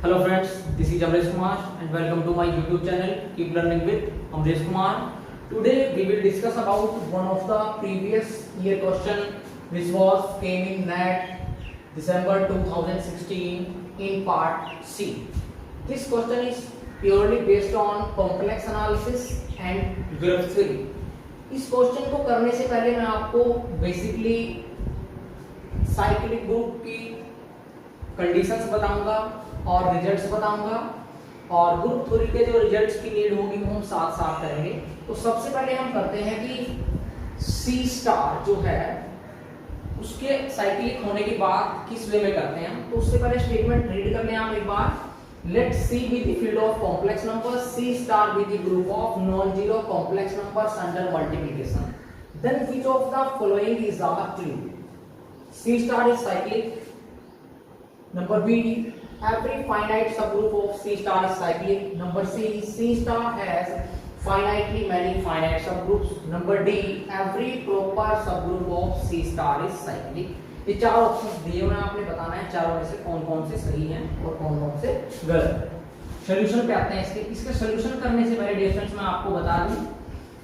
Hello friends, this is Amresh Kumar and welcome to my YouTube channel Keep Learning with Amresh Kumar. Today we will discuss about one of the previous year question which was came in NET December 2016 in part C. This question is purely based on complex analysis and group theory. इस question को करने से पहले मैं आपको basically cyclic group की conditions बताऊंगा और रिजल्ट्स बताऊंगा और ग्रुप थ्योरी के जो रिजल्ट्स की नीड होगी वो हम साथ साथ करेंगे। तो सबसे पहले हम करते हैं कि सी स्टार जो है उसके साइक्लिक होने के बाद किस वे में करते हैं। तो उससे पहले स्टेटमेंट रीड कर लें आप एक बार। Let C be the field of complex numbers, C star be the group of non zero complex numbers under multiplication, then which of the following is true? C star is cyclic. Number B, every finite subgroup of C star is cyclic. Number C, C star has finitely many finite subgroups. Number D, every proper subgroup of C star is cyclic. ये चार options दिए हुए हैं, आपने बताना है चारों में से कौन कौन से सही हैं और कौन कौन से गलत। सॉल्यूशन पे आते हैं। इसके सॉल्यूशन करने से पहले डियर फ्रेंड्स मैं आपको बता दूं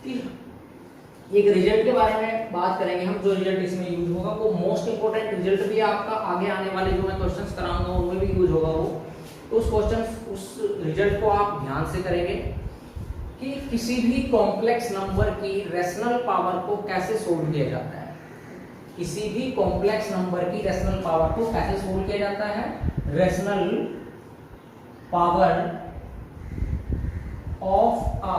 कि एक रिजल्ट के बारे में बात करेंगे हम। जो रिजल्ट इसमें यूज होगा वो मोस्ट इंपोर्टेंट रिजल्ट भी आपका आगे आने वाले जो मैं क्वेश्चंस कराऊंगा उनमें भी यूज होगा वो। तो उस रिजल्ट को आप ध्यान से करेंगे कि किसी भी कॉम्प्लेक्स नंबर की रैशनल पावर को कैसे सोल्व किया जाता है। किसी भी कॉम्प्लेक्स नंबर की रैशनल पावर को कैसे सोल्व किया जाता है। Rational power of a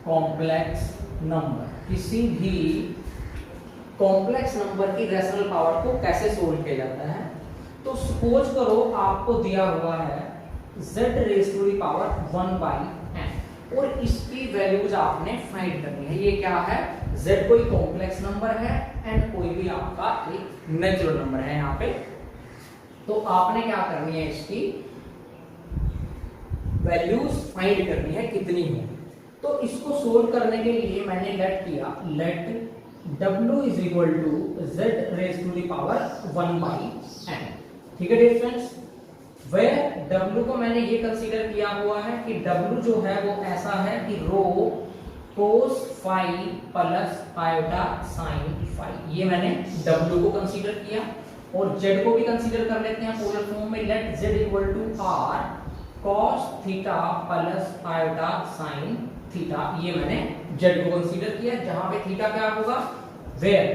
complex number, किसी भी कॉम्प्लेक्स नंबर की रैशनल पावर को कैसे सोल्व किया जाता है। तो सपोज करो आपको दिया हुआ है z raise to the power 1/n और इसकी वैल्यूज आपने फाइंड करनी है। ये क्या है? z कोई कॉम्प्लेक्स नंबर है, n कोई भी आपका एक नेचुरल नंबर है यहाँ पे। तो आपने क्या करनी है, इसकी वैल्यूज फाइंड करनी है कितनी है। तो इसको सोल्व करने के लिए मैंने लेट किया, let w is equal to z raise to the power 1/n। ठीक है डियर फ्रेंड्स, वेयर w को मैंने ये कंसीडर किया हुआ है कि w जो है वो ऐसा है कि rho cos phi plus iota sine phi, ये मैंने w को कंसीडर किया। और z को भी कंसीडर कर लेते हैं पोलर फॉर्म में। Let z equal to r cos theta plus iota sine theta, ये मैंने z को कंसीडर किया, जहां पे थीटा क्या होगा, where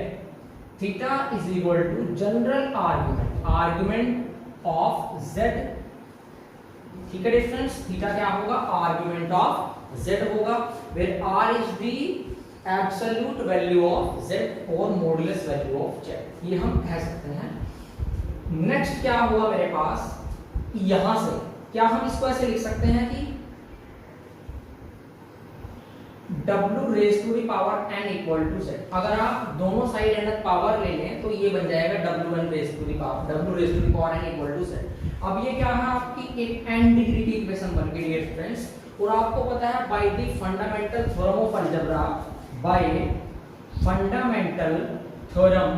theta is equal to general argument of z। ठीक है डिफरेंस, थीटा क्या होगा, आर्गुमेंट ऑफ z होगा, where r is the absolute value of z और मॉडुलस वैल्यू ऑफ z, ये हम कह सकते हैं। नेक्स्ट क्या हुआ मेरे पास, यहां से क्या हम इसको ऐसे लिख सकते हैं कि w raise to the power n equal to z। अगर आप दोनों साइड n पावर ले लें तो ये बन जाएगा w1 raise to the power w raise to the power n equal to z। अब ये क्या है, आपकी एक n डिग्री की इक्वेशन बन गई डियर फ्रेंड्स। और आपको पता है by the fundamental theorem of algebra, bye fundamental theorem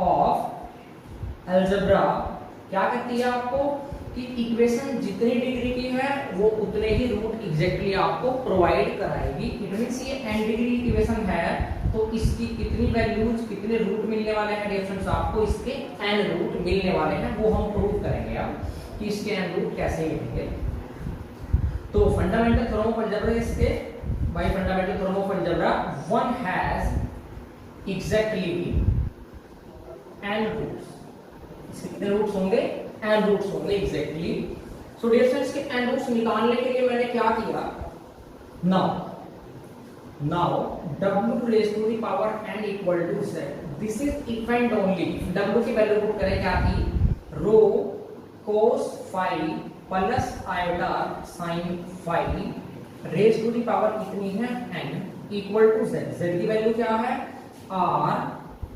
of algebra क्या कहती है आपको कि इक्वेशन जितनी डिग्री की है वो उतने ही रूट एग्जैक्टली आपको प्रोवाइड कराएगी। इट मींस ये n डिग्री इक्वेशन है तो इसकी कितनी वैल्यूज कितने रूट मिलने वाले हैं डियर फ्रेंड्स, आपको इसके n रूट मिलने वाले हैं। वो हम प्रूव करेंगे अब कि इसके n रूट कैसे मिलेंगे। तो फंडामेंटल थ्योरम ऑफ अलजेब्रा, इसके by fundamental theorem of algebra one has exactly n roots. कितने रूट्स होंगे, n रूट्स होंगे एग्जैक्टली। सो डियर फ्रेंड्स के n रूट्स निकालने के लिए मैंने क्या किया, now w raise to the power n equal to z, this is if and only w की वैल्यू पुट करें क्या थी, rho cos phi plus iota sine phi raise to the power कितनी है n equal to z। z की वैल्यू क्या है, r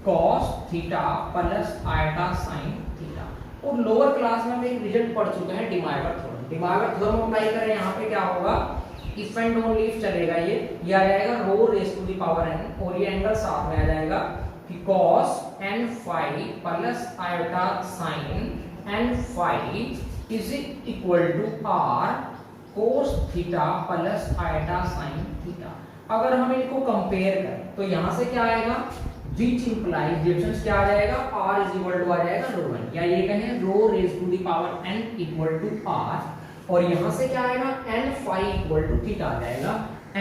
cos theta plus iota sine theta. और लोअर क्लास में हम एक रिजल्ट पढ़ चुके हैं, De Moivre theorem. De Moivre theorem apply करें यहाँ पे क्या होगा, इफ एंड ओनली इफ चलेगा, ये आ जाएगा rho raise to the power n और ये एंगल साथ में आ जाएगा कि cos n phi plus iota sin n phi is equal to r cos theta plus iota sine theta. अगर हम इनको कंपेयर करें तो यहां से क्या आएगा, विच इंप्लाइज डिफरेंस क्या आ जाएगा, r इज इक्वल टू आ जाएगा रो वन, या ये कहें rho raise to the power n equal to r, और यहां से क्या आएगा n phi equal to theta आ जाएगा,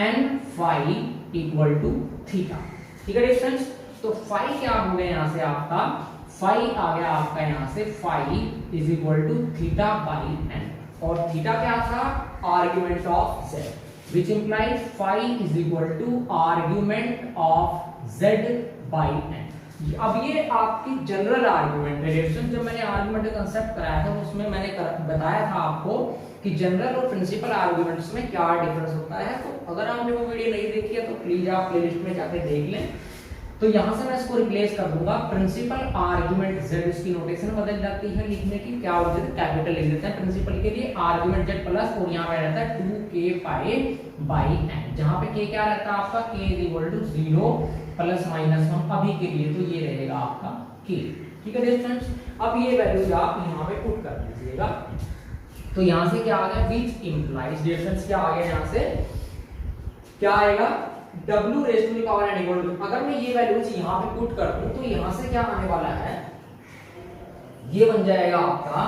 n phi equal to theta. ठीक है डिफरेंस। तो फाई क्या हो गया यहां से आपका, फाई आ गया आपका यहां से phi is equal to theta by n, और थीटा क्या था, argument of z, which implies phi is equal to argument of z by n। अब ये आपकी जनरल आर्गुमेंट है। जब मैंने आर्गुमेंट का कंसेप्ट कराया था उसमें मैंने बताया था आपको कि जनरल और प्रिंसिपल आर्गुमेंट्स में क्या डिफरेंस होता है। तो अगर आपने वो वीडियो नहीं देखी है तो प्लीज आप प्लेलिस्ट में जाकर देख लें। तो यहां से मैं इसको रिप्लेस कर दूंगा, प्रिंसिपल आर्गुमेंट z, इसकी नोटेशन बदल जाती है लिखने की, क्या हो जाता है कैपिटल लिख देते हैं प्रिंसिपल के लिए, आर्गुमेंट z प्लस, और यहां पे रहता है 2k पाई बाई n, जहां पे k क्या रहता है आपका, k is equal to 0 plus minus 1 अभी के लिए, तो ये रहेगा आपका k। ठीक है स्टूडेंट्स, अब ये वैल्यूज आप यहां पे पुट कर दीजिएगा। तो यहां से क्या आ गया, विच इंप्लाइज डिफरेंस क्या आ गया, यहां से क्या आएगा, w raise to the power n equal to, अगर मैं ये वैल्यूज यहां पे पुट कर दूं तो यहां से क्या आने वाला है, ये बन जाएगा आपका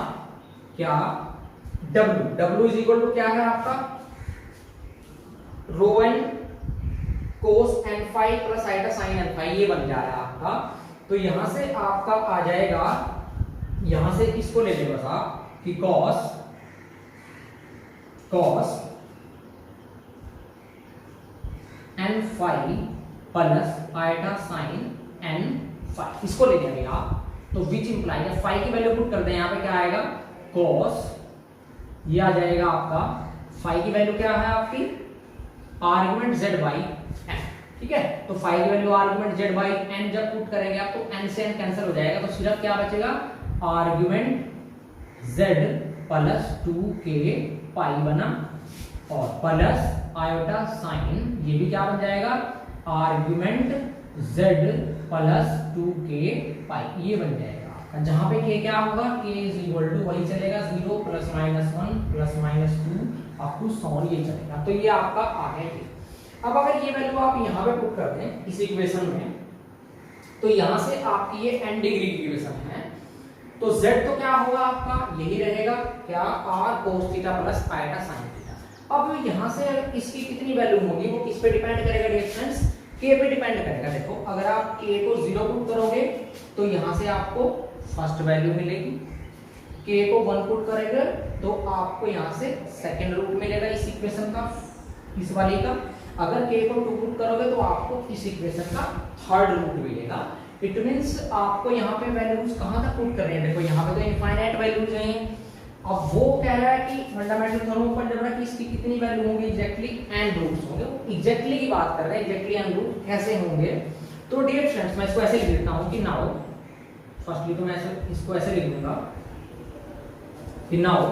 क्या, w इज इक्वल टू क्या है आपका, rho n cos n phi plus iota sine n phi, ये बन जाएगा आपका। तो यहां से आपका आ जाएगा, यहां से इसको ले लें बस आप कि cos n phi plus iota sine n phi, इसको ले लेंगे आप। तो विच इंप्लाई है, फाई की वैल्यू पुट कर दें, यहां पे क्या आएगा cos, ये आ जाएगा आपका, फाई की वैल्यू क्या है आपकी, आर्गुमेंट z बाई n। ठीक है, तो फाई की value argument z by n जब पुट करेंगे आप तो n से n कैंसिल हो जाएगा, तो सिर्फ क्या बचेगा, आर्गुमेंट z प्लस 2k पाई बना, और प्लस आयोटा साइन, ये भी क्या बन जाएगा, आर्गुमेंट z प्लस 2k पाई, ये बन जाएगा आपका, जहां पे k क्या होगा, k इज इक्वल टू वही चलेगा 0 plus minus 1 plus minus 2 up to 100, ये चलेगा। तो ये आपका आ गया k। अब अगर ये वैल्यू आप यहां पे पुट कर दें इस इक्वेशन में, तो यहां से आपकी ये n डिग्री की इक्वेशन है, तो z तो क्या होगा आपका, यही रहेगा क्या, r cos theta plus iota sine theta. अब यहां से इसकी कितनी वैल्यू होगी वो किस पे डिपेंड करेगा डिफरेंस, k पे डिपेंड करेगा। देखो अगर आप k को 0 पुट करोगे तो यहां से आपको फर्स्ट वैल्यू मिलेगी, k को 1 पुट करेंगे तो आपको यहां से सेकंड रूट मिलेगा इस इक्वेशन का, इस वाली का। अगर k को 2 पुट करोगे तो आपको इस इक्वेशन का थर्ड रूट मिलेगा। इट मींस आपको यहाँ पे वैल्यूज कहाँ तक पुट कर रहे हैं, देखो यहाँ पे तो इनफाइनाइट वैल्यूज हैं। अब वो कह रहा है कि फंडामेंटल थ्योरम पर जब कि इसकी कितनी वैल्यू होंगी, एग्जैक्टली n रूट्स होंगे, एग्जैक्टली की बात कर रहे हैं, एग्जैक्टली n रूट कैसे होंगे। तो डियर फ्रेंड्स मैं इसको ऐसे लिख देता हूँ कि नाउ, फर्स्टली तो मैं इसको ऐसे लिख दूंगा कि now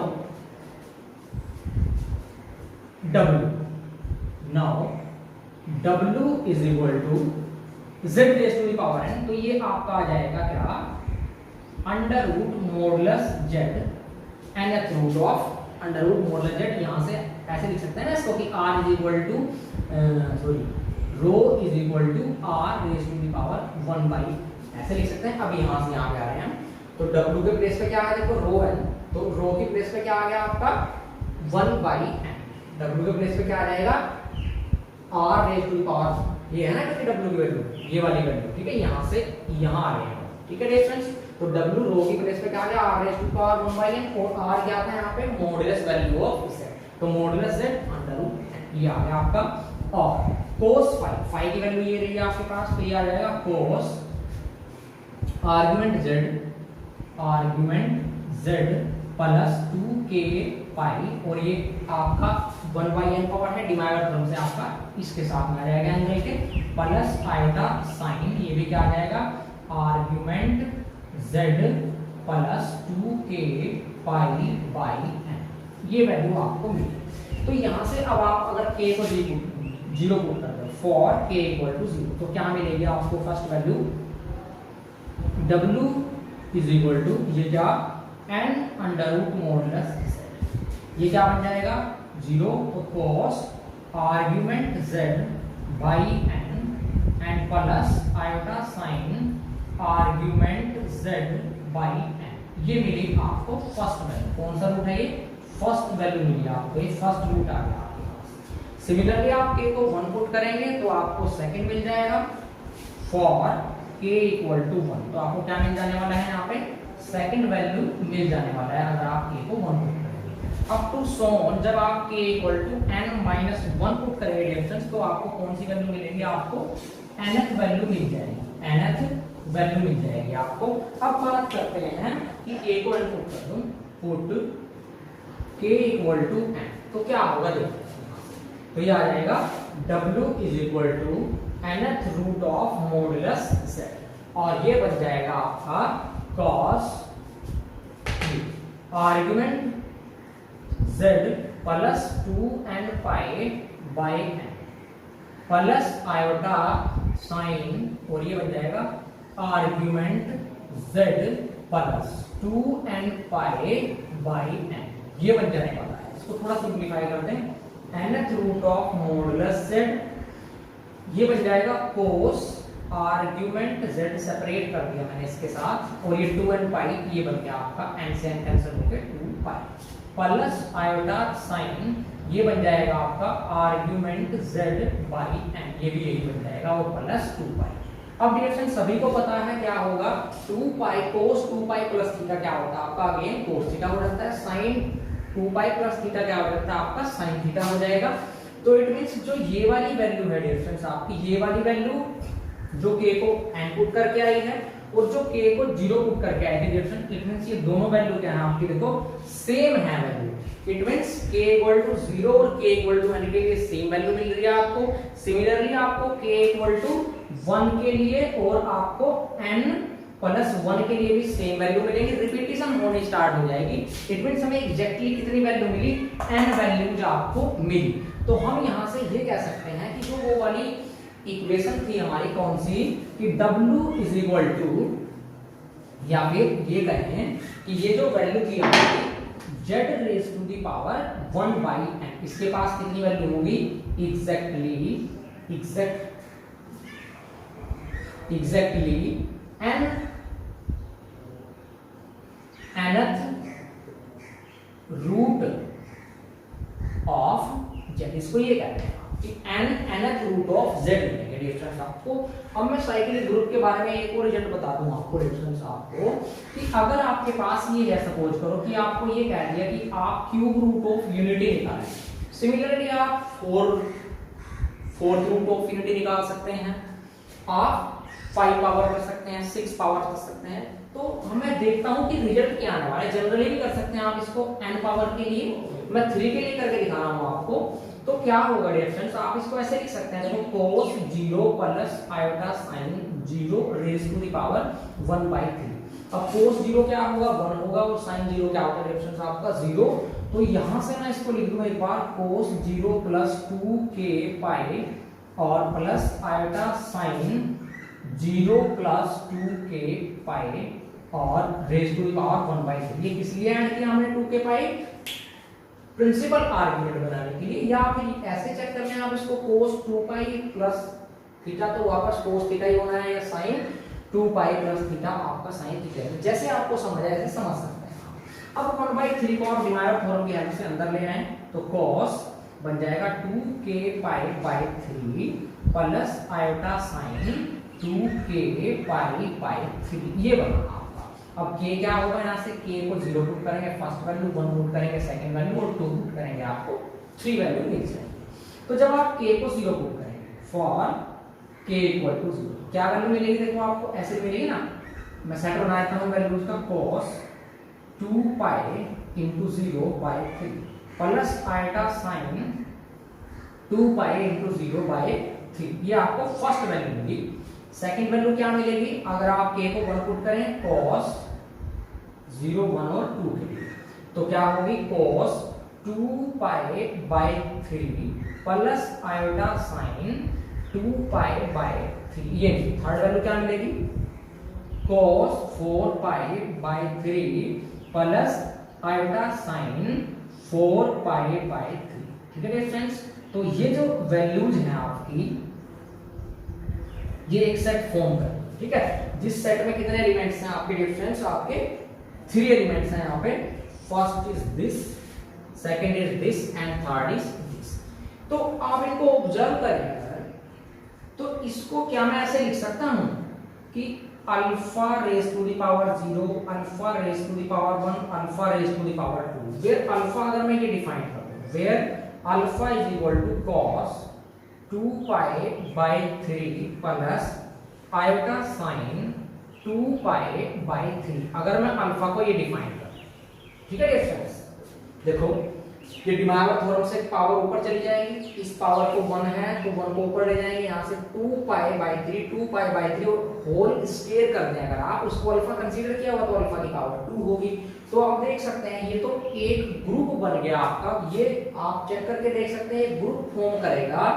w is equal to z raise to the power n, तो ये आपका आ जाएगा क्या, under root modulus z nth root of under root modulus z। यहां से ऐसे लिख सकते हैं ना इसको कि r is equal to rho is equal to r raise to the power 1 by, ऐसे लिख सकते हैं। अब यहां से यहां पे आ रहे हैं हम, तो w के प्लेस पे क्या है, देखो रो n, तो रो की प्लेस पे क्या आ गया आपका 1 बाई n, w के प्लेस पे क्या आ जाएगा r raise to the power, ये है ना कि w की वैल्यू, ये वाली वैल्यू, ठीक है, यहां से यहां आ रहे हैं, ठीक है डिफरेंस। तो w रो की प्लेस पे क्या आ गया r raise to the power 1 by n, और r क्या आता है यहां पे मॉडुलस वैल्यू ऑफ z, तो modulus z under root n, ये आ गया आपका। और cos फाई की वैल्यू ये रही है आपके पास, तो ये आ जाएगा cos argument z plus 2k पाई, और ये आपका 1 बाई n पावर है, डिवाइड थ्योरम से आपका इसके साथ में आ जाएगा एंगल के, प्लस आइटा साइन, ये भी क्या आ जाएगा argument z plus 2k pi by n, ये वैल्यू आपको मिली। तो यहां से अब आप अगर k को 0 पुट कर दो फॉर k इक्वल टू 0, तो क्या मिलेगी आपको first value w is equal to, ये क्या n under root modulus z। ये क्या बन जाएगा 0 तो cos argument z by n and plus iota sine argument z by n। ये मिली आपको फर्स्ट वैल्यू। कौन सा रूट है ये फर्स्ट वैल्यू मिली आपको, ये फर्स्ट रूट आ गया आपके पास। सिमिलरली आप k को 1 पुट करेंगे तो आपको सेकंड मिल जाएगा फॉर k इक्वल टू 1। तो आपको क्या मिल जाने वाला है यहाँ पे सेकंड वैल्यू मिल जाने वाला है अगर आप k को 1 पुट करेंगे। अप टू सो ऑन जब आप k equal to n minus 1 put करेंगे डिफरेंस तो आपको कौन सी वैल्यू मिलेगी, आपको nth वैल्यू मिल जाएगी, nth वैल्यू मिल जाएगी आपको। अब बात करते हैं कि k को n पुट कर दूं, put k equal to n तो क्या होगा देखो। तो ये आ जाएगा w is equal to nth root of modulus z और ये बन जाएगा आपका cos argument z plus 2n pi by n plus iota sine और ये बन जाएगा argument z plus 2n pi by n। ये बन जाने वाला है। इसको थोड़ा सिंप्लीफाई कर दें, nth root of modulus z ये बन जाएगा cos आर्ग्यूमेंट z सेपरेट कर दिया मैंने इसके साथ और ये 2n पाई ये बन गया आपका n से n कैंसिल होकर 2 पाई प्लस आयोटा साइन ये बन जाएगा आपका आर्ग्यूमेंट z बाई n ये भी यही बन जाएगा और प्लस 2 पाई। अब डिरेक्शन सभी को पता है क्या होगा 2 पाई cos 2 पाई प्लस थीटा क्या होता है आपका अगेन cos थीटा हो जाता है, sin 2 पाई प्लस थीटा क्या हो जाता है आपका sin थीटा हो जाएगा। तो इट मींस जो ये वाली वैल्यू है डिफरेंस आपकी ये वाली वैल्यू जो k को n पुट करके आई है और जो k को 0 पुट करके आई है डिफरेंस, इट मींस ये दोनों वैल्यू क्या है आपकी देखो सेम है value. It means k equal to 0 और k इक्वल टू n के लिए सेम वैल्यू मिल रही है आपको। सिमिलरली आपको k इक्वल टू 1 के लिए और आपको n प्लस 1 के लिए भी सेम वैल्यू मिलेगी, रिपीटेशन होनी स्टार्ट हो जाएगी। इट मींस हमें एग्जैक्टली कितनी वैल्यू मिली n वैल्यूज आपको मिली। तो हम यहाँ से ये कह सकते हैं कि जो वो वाली इक्वेशन थी हमारी कौन सी कि w इज इक्वल टू या फिर ये कहें कि ये जो वैल्यू थी हमारी z raise to the power 1 by n इसके पास कितनी वैल्यू होगी exactly nth root of z। इसको ये कहते हैं कि nth रूट ऑफ z मिलेगा डिफरेंस आपको। अब मैं साइक्लिक ग्रुप के बारे में एक और रिजल्ट बता दूं आपको डिफरेंस आपको कि अगर आपके पास ये है सपोज करो कि आपको ये कह दिया कि आप क्यूब रूट ऑफ यूनिटी निकालें। सिमिलरली आप फोर्थ रूट ऑफ यूनिटी निकाल सकते हैं, आप 5 पावर कर सकते हैं, 6 पावर कर सकते हैं। तो मैं देखता हूं कि रिजल्ट क्या आने वाला है। जनरली भी कर सकते हैं आप इसको n पावर के लिए, मैं 3 के लिए करके दिखा रहा हूं आपको। तो क्या होगा डिफरेंस आप इसको ऐसे लिख सकते हैं देखो cos 0 plus iota sin 0 raise to the power 1/3। अब cos 0 क्या होगा 1 होगा और sin 0 क्या होगा डिफरेंस आपका 0। तो यहां से मैं इसको लिख दूंगा एक बार cos 0 प्लस 2k पाई और plus iota sin 0 plus 2k पाई और रेज टू द पावर 1/3। ये किस लिए ऐड किया हमने 2k पाई प्रिंसिपल आर्गुमेंट बनाने के लिए, या फिर ऐसे चेक करने हैं आप इसको cos 2 पाई प्लस थीटा तो वापस cos थीटा ही होना है या sin 2 पाई प्लस थीटा आपका sin थीटा है। जैसे आपको समझ आए ऐसे समझ सकते हैं। अब 1/3 को आप डिवाइड थ्योरम की हेल्प से अंदर ले आए तो cos बन जाएगा 2k pi by 3 plus iota sin 2k pi by 3 ये बना आपका। अब k क्या होगा यहाँ से k को 0 पुट करेंगे फर्स्ट वैल्यू, 1 पुट करेंगे सेकंड वैल्यू और 2 पुट करेंगे आपको 3 वैल्यू मिल जाएगी। तो जब आप k को 0 पुट करेंगे फॉर k इक्वल टू 0 क्या वैल्यू मिलेगी देखो आपको ऐसे मिलेगी ना। मैं सेट बनाता हूँ वैल्यूज का cos 2 pi into 0/3 plus iota sin 2 pi into 0/3 ये आपको फर्स्ट वैल्यू मिली। सेकंड वैल्यू क्या मिलेगी अगर आप k को 1 पुट करें cos 0 1 और 2 के लिए तो क्या होगी cos 2 pi by 3 plus iota sin 2 pi by 3। ये थर्ड वैल्यू क्या मिलेगी cos 4 pi by 3 plus iota sign 4 pi by 3। ठीक है फ्रेंड्स, तो ये जो वैल्यूज हैं आपकी, ये एक सेट फॉर्म कर, ठीक है, जिस सेट में कितने एलिमेंट्स हैं आपके डिफरेंस, आपके 3 एलिमेंट्स हैं यहाँ पे। First is this, second is this and third is this. तो आप इनको ऑब्जर्व करें तो इसको क्या मैं ऐसे लिख सकता हूं कि alpha raise to the power 0, alpha raise to the power 1, alpha raise to the power 2। Where alpha अगर मैं ये डिफाइन कर दूं, where alpha is equal to cos 2 pi by 3 plus iota sine 2 pi by 3, अगर मैं alpha को ये define कर, ठीक है फ्रेंड्स। देखो ये डिमार्गर थ्योरम से पावर ऊपर चली जाएगी, इस पावर को 1 है तो 1 को ऊपर ले जाएंगे, यहाँ से 2 पाई बाई 3, 2 पाई बाई 3 और होल स्क्वायर कर दें अगर आप, उसको अल्फा कंसीडर किया हुआ तो अल्फा की पावर 2 होगी। तो आप देख सकते हैं ये तो एक ग्रुप बन गया आपका, ये आप चेक करके देख सकते हैं ग्रुप फॉर्म करेगा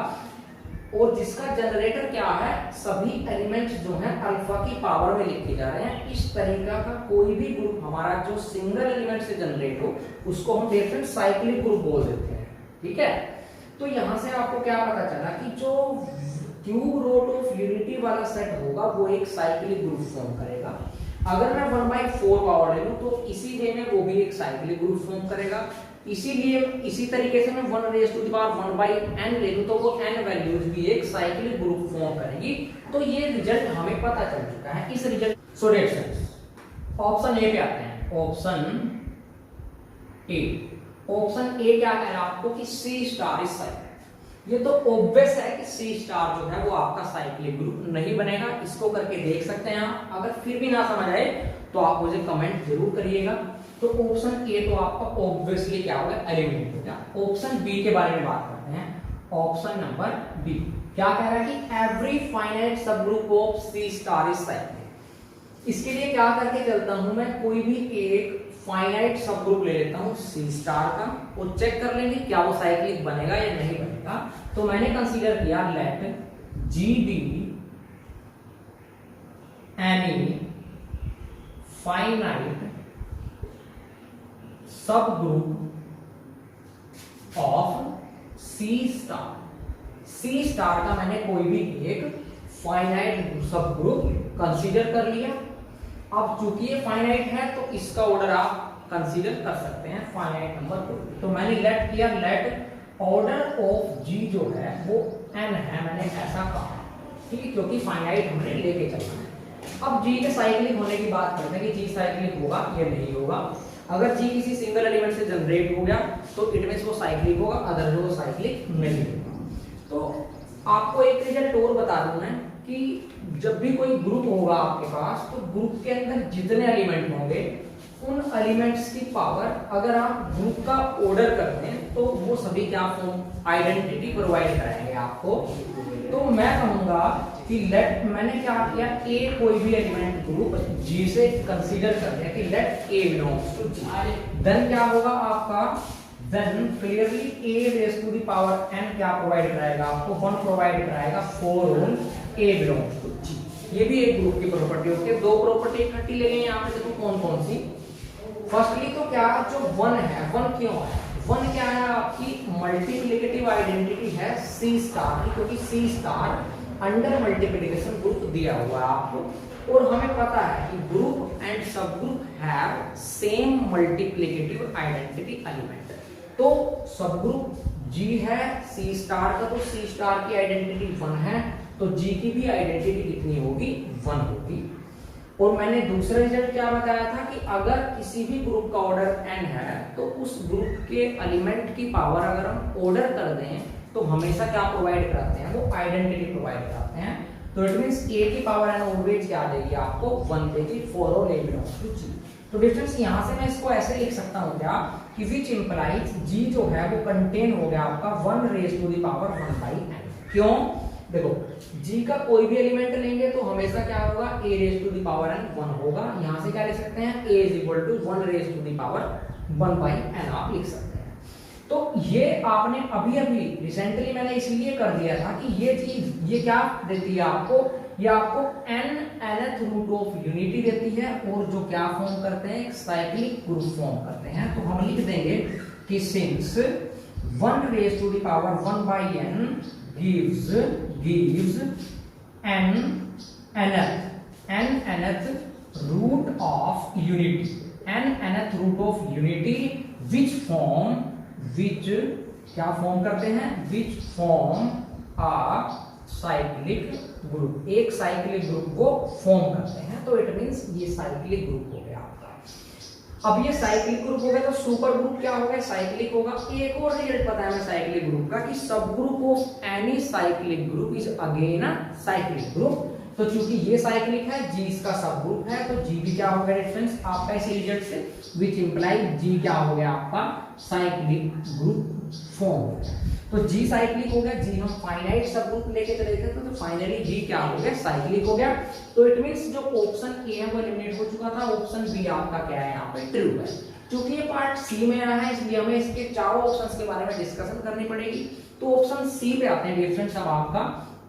और जिसका जनरेटर क्या है, सभी एलिमेंट्स जो हैं अल्फा की पावर में लिखे जा रहे हैं। इस तरीका का कोई भी ग्रुप हमारा जो सिंगल एलिमेंट से जनरेट हो उसको हम डिफरेंट साइक्लिक ग्रुप बोल देते हैं, ठीक है। तो यहां से आपको क्या पता चला कि जो क्यूब रूट ऑफ यूनिटी वाला सेट होगा वो एक साइक्लिक ग्रुप फॉर्म करेगा। अगर मैं 1/4 पावर ले लूं तो इसी वे में वो भी एक साइक्लिक ग्रुप फॉर्म करेगा। इसीलिए इसी तरीके से मैं 1 raise to the power 1/n ले लूं तो वो n वैल्यूज भी एक साइक्लिक ग्रुप फॉर्म करेगी। तो ये रिजल्ट हमें पता चल चुका है। इस result so friends option A पे आते हैं। ऑप्शन ए क्या कह रहा है आपको कि C स्टार इज साइक्लिक। ये तो ऑब्वियस है कि C स्टार जो है वो आपका साइक्लिक ग्रुप नहीं बनेगा। इसको करके देख सकते हैं आप। अगर फिर भी ना समझ आए तो आप मुझे कमेंट जरूर करिएगा। तो ऑप्शन ए तो आपका ऑब्वियसली क्या होगा, एलिमिनेट हो गया। ऑप्शन बी के बारे में बात करते हैं। ऑप्शन नंबर बी क्या कह रहा है कि every finite subgroup of C star is cyclic. इसके लिए क्या करके चलता हूं मैं, कोई भी एक फाइनाइट सब ग्रुप ले लेता हूं C स्टार का और चेक कर लेंगे क्या वो साइक्लिक बनेगा या नहीं बनेगा। तो मैंने कंसीडर किया let G be any finite subgroup of C star. C star का मैंने कोई भी एक फाइनाइट सब ग्रुप कंसीडर कर लिया। अब चूंकि ये फाइनाइट है तो इसका ऑर्डर आप कंसीडर कर सकते हैं फाइनाइट नंबर 2। तो मैंने लेट किया लेट ऑर्डर ऑफ G जो है वो n है, मैंने ऐसा कहा, ठीक है, क्योंकि फाइनाइट हमने लेके चलना है। अब G के साइक्लिक होने की बात करते हैं कि G साइक्लिक होगा या नहीं होगा। अगर G किसी सिंगल एलिमेंट से जनरेट हो गया तो इट मींस वो साइक्लिक होगा, अदर वो साइक्लिक नहीं होगा। तो आपको एक रिजल्ट और बता दूं मैं कि जब भी कोई ग्रुप होगा आपके पास तो ग्रुप के अंदर जितने एलिमेंट होंगे उन एलिमेंट्स की पावर अगर आप ग्रुप का ऑर्डर करते हैं तो वो सभी क्या फॉर्म आइडेंटिटी प्रोवाइड कराएंगे आपको। तो मैं कहूंगा कि लेट, मैंने क्या किया, ए कोई भी एलिमेंट ग्रुप G से कंसीडर कर लिया कि let A belongs to G। Then क्या होगा आपका, then clearly A raise to the power n क्या प्रोवाइड कराएगा आपको, 1 प्रोवाइड कराएगा for all A belongs to G। ये भी एक ग्रुप की प्रॉपर्टी होती है। 2 प्रॉपर्टी इकट्ठी ले लेंगे यहाँ पे, देखो कौन कौन सी। फर्स्टली तो क्या जो 1 है, 1 क्यों है, 1 क्या है आपकी मल्टीप्लिकेटिव आइडेंटिटी है C स्टार की, क्योंकि C star under multiplication group दिया हुआ है आपको और हमें पता है कि ग्रुप एंड सब group have same multiplicative identity element. तो सब ग्रुप G है C स्टार का, तो C स्टार की आइडेंटिटी 1 है तो G की भी आइडेंटिटी कितनी होगी, 1 होगी। और मैंने दूसरा रिजल्ट क्या बताया था कि अगर किसी भी ग्रुप का ऑर्डर n है तो उस ग्रुप के एलिमेंट की पावर अगर हम ऑर्डर कर दें तो हमेशा क्या प्रोवाइड कराते हैं, वो आइडेंटिटी प्रोवाइड कराते हैं। तो इट मींस a की पावर n ऑलवेज क्या देगी आपको, 1 देगी for all a belongs to G। तो डिफरेंस यहां से मैं इसको ऐसे लिख सकता हूं क्या कि विच इंप्लाइज G जो है वो कंटेन हो गया आपका 1 raise to the power 1/n। क्यों, देखो G का कोई भी एलिमेंट लेंगे तो हमेशा क्या होगा, a raise to the power n 1 होगा। यहां से क्या लिख सकते हैं, a is equal to 1 raise to the power 1/n आप लिख सकते हैं। तो ये आपने अभी अभी रिसेंटली मैंने इसलिए कर दिया था कि ये चीज ये क्या देती है आपको, ये आपको nth रूट ऑफ यूनिटी देती है और जो क्या फॉर्म करते हैं, एक साइक्लिक ग्रुप फॉर्म करते हैं। तो हम लिख देंगे कि since 1 raised to the power 1 by n gives nth root of unity which क्या फॉर्म करते हैं, which form a cyclic group, एक साइक्लिक ग्रुप को फॉर्म करते हैं। तो इट मींस ये साइक्लिक ग्रुप हो गया आपका। अब ये साइक्लिक ग्रुप हो गया तो सुपर ग्रुप क्या हो गया, साइक्लिक होगा। एक और रिजल्ट पता है हमें साइक्लिक ग्रुप का कि सब group of any cyclic group is again a cyclic group. तो चूंकि ये साइक्लिक है, जी इसका सब ग्रुप है, तो जी भी क्या हो गया रेफरेंस आपका इस रिजल्ट से, विच इंप्लाई जी क्या हो गया आपका साइक्लिक ग्रुप फॉर्म। तो जी साइक्लिक हो गया, जी हम फाइनाइट सब ग्रुप लेके चले थे तो फाइनली जी क्या हो गया, साइक्लिक हो गया। तो इट मींस जो ऑप्शन ए है वो एलिमिनेट हो चुका था, ऑप्शन बी आपका क्या है यहाँ पे ट्रू है। क्योंकि ये पार्ट सी में आया है इसलिए हमें इसके चारों ऑप्शंस के बारे में डिस्कशन करनी पड़ेगी। तो ऑप्शन सी पे आते हैं डिफरेंस। अब आपका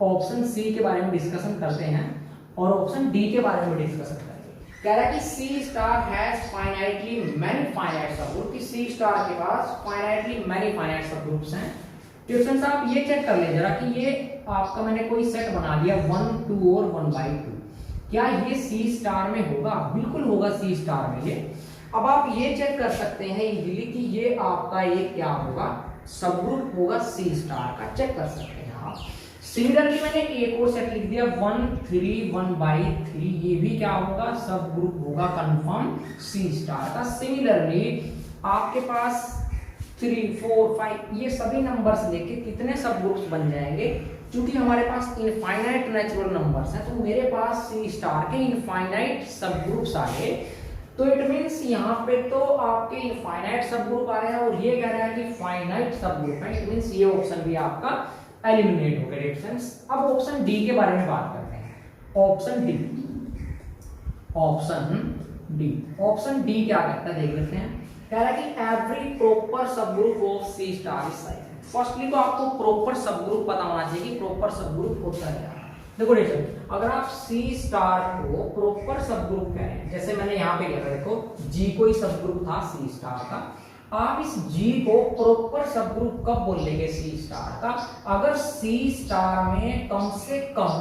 ऑप्शन सी के बारे में डिस्कशन करते हैं और ऑप्शन डी के बारे में डिस्कशन करेंगे। कह रहा है कि C star has finitely many finite subgroup, कि सी स्टार के पास finitely many finite subgroups हैं। ट्यूशन आप ये चेक कर लें जरा कि ये आपका मैंने कोई सेट बना दिया 1 2 और 1/2, क्या ये सी स्टार में होगा? बिल्कुल होगा सी स्टार में ये। अब आप ये चेक कर सकते हैं इजीली कि ये आपका एक क्या होगा, सब ग्रुप होगा सी स्टार का, चेक कर सकते हैं आप। सिमिलरली मैंने एक और सेट लिख दिया 1 3 1/3, ये भी क्या होगा, सब ग्रुप होगा कंफर्म सी स्टार का। सिमिलरली आपके पास 3 4 5 ये सभी नंबर्स लेके कितने सब ग्रुप्स बन जाएंगे, क्योंकि हमारे पास इनफाइनाइट नेचुरल नंबर्स हैं तो मेरे पास सी स्टार के इनफाइनाइट सब ग्रुप्स आ गए। तो इट मींस यहाँ पे तो आपके इनफाइनाइट सब ग्रुप आ रहे हैं और ये कह रहा है कि फाइनाइट सब ग्रुप है। इट मींस ये ऑप्शन भी आपका एलिमिनेट हो गया डिफरेंस। अब ऑप्शन डी के बारे में बात करते हैं। ऑप्शन डी क्या कहता है देख लेते हैं। कह रहा है कि every proper subgroup of C star is cyclic. Firstly तो आपको प्रॉपर सब ग्रुप पता होना चाहिए कि प्रॉपर सब ग्रुप होता है। देखो अगर आप सी स्टार को प्रॉपर सब ग्रुप कहें, जैसे मैंने यहाँ पे लिखा देखो जी कोई सब ग्रुप था सी स्टार का, आप इस जी को प्रॉपर सब ग्रुप कब बोल लेंगे सी स्टार का, अगर सी स्टार में कम से कम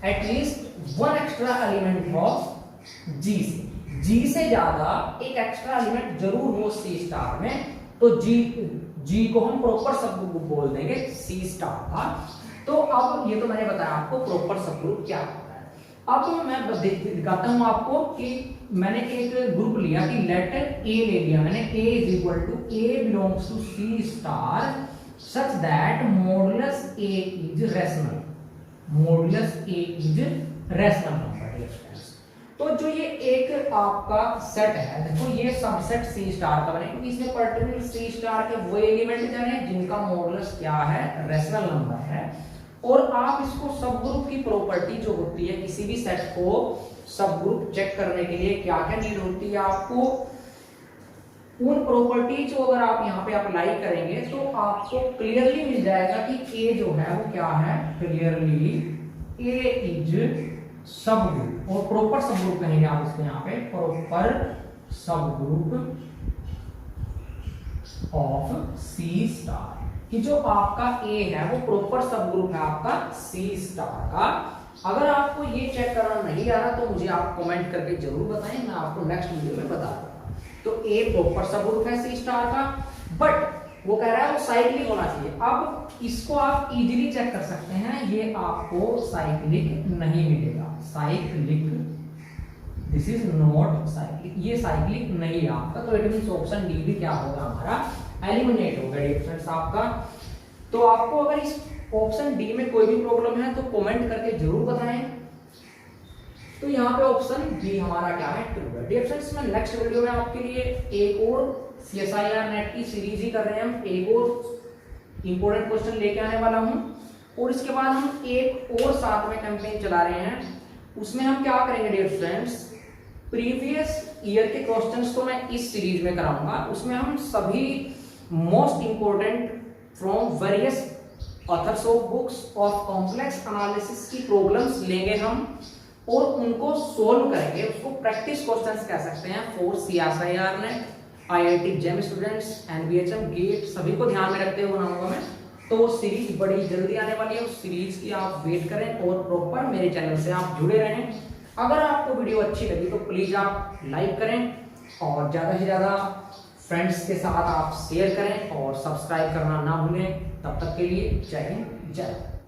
एटलीस्ट 1 एक्स्ट्रा एलिमेंट हो जी से ज्यादा एक एक्स्ट्रा एलिमेंट जरूर हो सी स्टार में, तो जी को हम प्रॉपर सब ग्रुप बोल देंगे सी स्टार का। तो अब ये तो मैंने बताया आपको प्रॉपर सब ग्रुप क्या होता है। अब मैं दिखाता हूं आपको कि मैंने एक ग्रुप लिया कि लेटर ए ले लिया मैंने, a is equal to a belongs to C star such that modulus a is rational, number. तो जो ये एक आपका सेट है, देखो ये सबसेट सी स्टार का बने क्योंकि इसमें पर्टिकुलर सी स्टार के वो एलिमेंट जाने जिनका मॉडुलस क्या है, रेशनल नंबर है। और आप इसको सब ग्रुप की प्रॉपर्टी जो होती है, किसी भी सेट को सब ग्रुप चेक करने के लिए क्या क्या नीड होती है, आपको उन प्रॉपर्टीज को अगर आप यहाँ पे अप्लाई करेंगे तो आपको क्लियरली मिल जाएगा कि ए जो है वो क्या है, क्लियरली ए इज सब ग्रुप। और प्रॉपर सब ग्रुप कहेंगे आप इसको यहाँ पे, proper subgroup of C star, कि जो आपका ए है वो प्रॉपर सब ग्रुप है आपका सी स्टार का। अगर आपको ये चेक करना नहीं आ रहा तो मुझे आप कमेंट करके जरूर बताएं, मैं आपको नेक्स्ट वीडियो में बता दूंगा। तो ए प्रॉपर सब ग्रुप है सी स्टार का, बट वो कह रहा है वो साइक्लिक होना चाहिए। अब इसको आप इजीली चेक कर सकते हैं, ये आपको साइक्लिक नहीं मिलेगा, cyclic, this is not cyclic, ये साइक्लिक नहीं है आपका। तो इट मींस ऑप्शन डी भी क्या होगा हमारा, एलिमिनेट हो गया डिफरेंस आपका। तो आपको अगर इस ऑप्शन डी में कोई भी प्रॉब्लम है तो कमेंट करके जरूर बताएं। तो यहाँ पे ऑप्शन बी हमारा क्या है, ट्रू है। डिफरेंस में नेक्स्ट वीडियो में आपके लिए एक और CSIR नेट की सीरीज ही कर रहे हैं हम, एक और इंपॉर्टेंट क्वेश्चन लेके आने वाला हूं, और इसके बाद हम एक और साथ में कैंपेन चला रहे हैं। उसमें हम क्या करेंगे डियर फ्रेंड्स, प्रीवियस ईयर के क्वेश्चंस तो मैं इस सीरीज में कराऊंगा, उसमें हम सभी most important from various authors of books of complex analysis की प्रॉब्लम्स लेंगे हम और उनको सोल्व करेंगे, उसको प्रैक्टिस क्वेश्चंस कह सकते हैं for CSIR NET, IIT JAM students, NBHM GATE सभी को ध्यान में रखते हुए बनाऊंगा मैं। तो वो सीरीज बड़ी जल्दी आने वाली है, उस सीरीज की आप वेट करें और प्रॉपर मेरे चैनल से आप जुड़े रहें। अगर आपको वीडियो अच्छी लगी तो प्लीज आप लाइक करें और ज़्यादा से ज़्यादा फ्रेंड्स के साथ आप शेयर करें और सब्सक्राइब करना ना भूलें। तब तक के लिए जय हिंद, जय भारत।